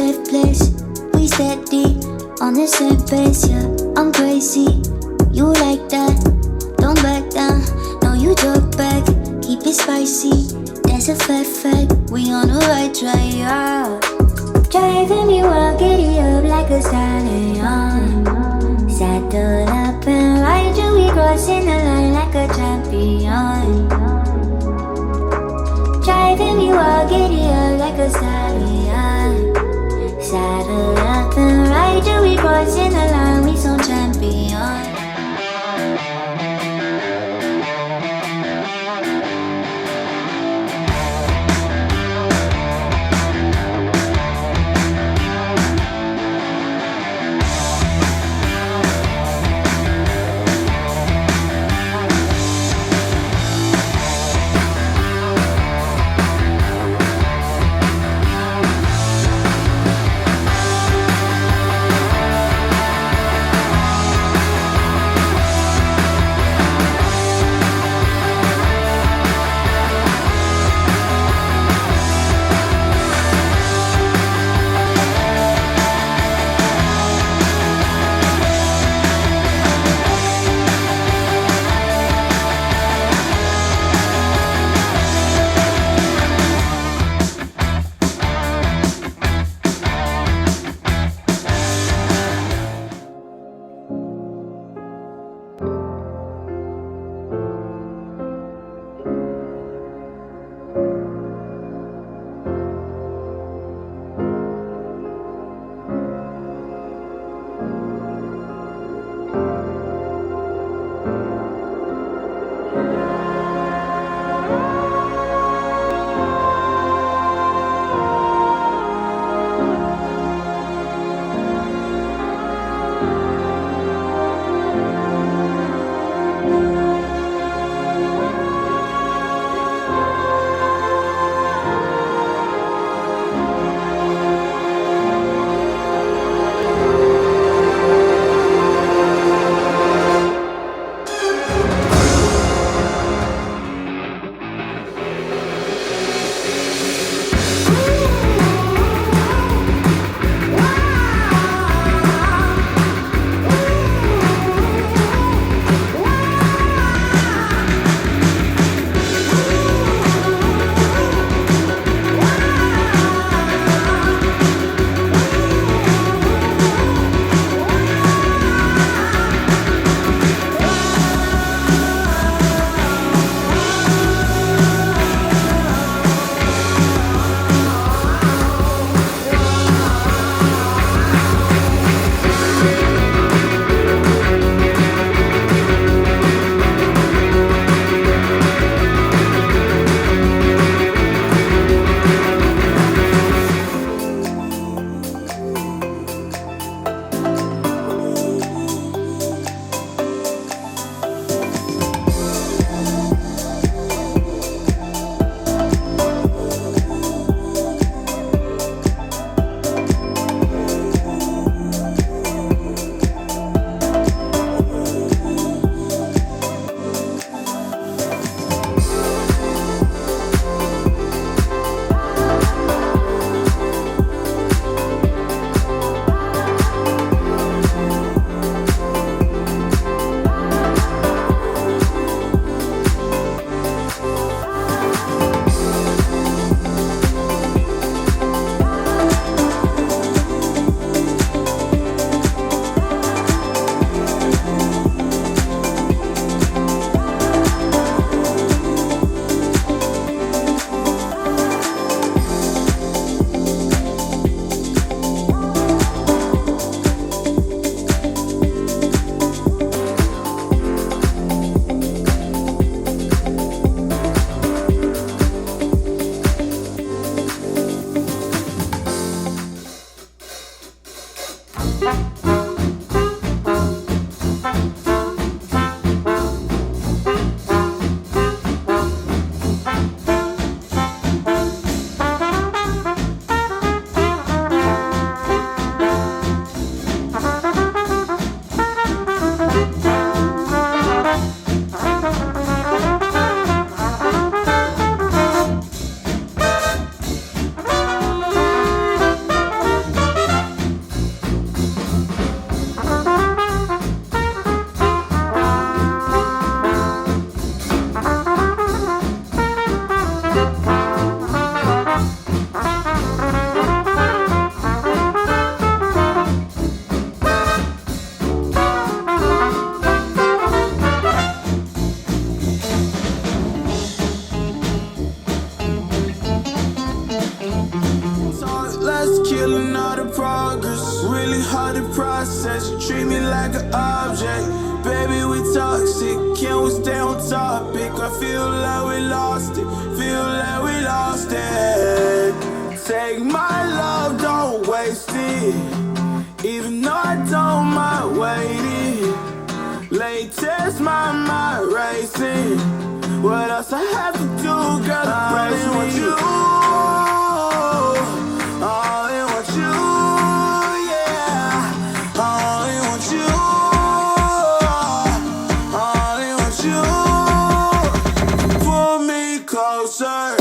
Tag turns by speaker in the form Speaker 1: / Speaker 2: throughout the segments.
Speaker 1: safe place. We steady on the same pace, yeah. I'm crazy, you like that. Don't back down, no you drop back. Keep it spicy, that's a fact. We on the right track, yeah. Driving me wild, giddy up like a stallion. Saddle up and ride you, we crossing the line like a champion. Driving me wild, giddy up like a stallion. Saddle up and ride you, we crossing the line, we some champion.
Speaker 2: feeling all the progress. Really hard to process. You treat me like an object. Baby, we toxic. Can we stay on topic? I feel like we lost it. Feel like we lost it. Take my love, don't waste it. Even though I don't mind waiting. Latest, my mind racing. What else I have to do, girl? I only want you. I only want you, yeah. I only want you. I only want you. Pull me closer.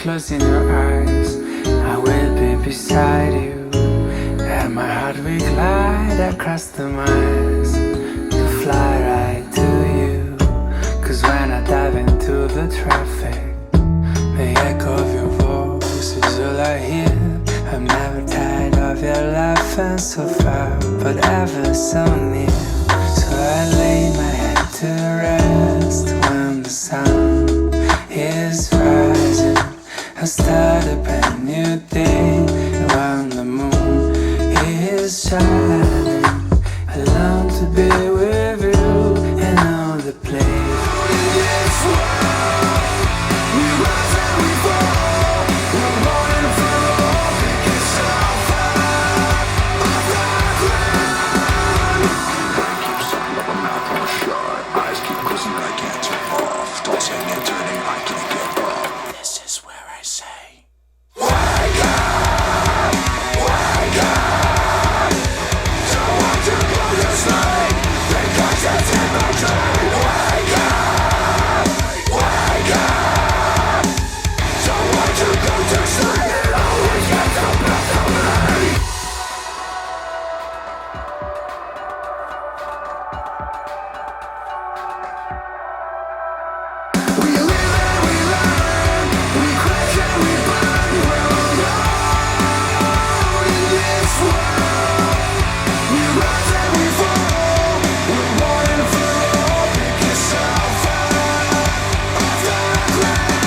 Speaker 3: closing your eyes, I will be beside you, and my heart will glide across the miles to fly right to you. Cause when I dive into the traffic, the echo of your voice is all I hear. I'm never tired of your laughing so far, but ever so near. So I lay my head to rest when the sun is rising. I start a brand new day when the moon is shining. I long to be with you in all the place.
Speaker 2: This world, we rise and we fall. We're born and fall. Get Sopher off the ground. I keep something up my mouth won't shut. Eyes keep closing, I can't turn off. Tossing and turning, I can't get up. This is where I say, wake up, wake up. Don't want to go to sleep because it's in my dream. Wake up, wake up. Don't want to go to sleep. It always gets the best of me. We live and we learn. We crash and we burn. We're alone in this world. We rise and we fall. We're born and fall. Pick yourself up off the ground.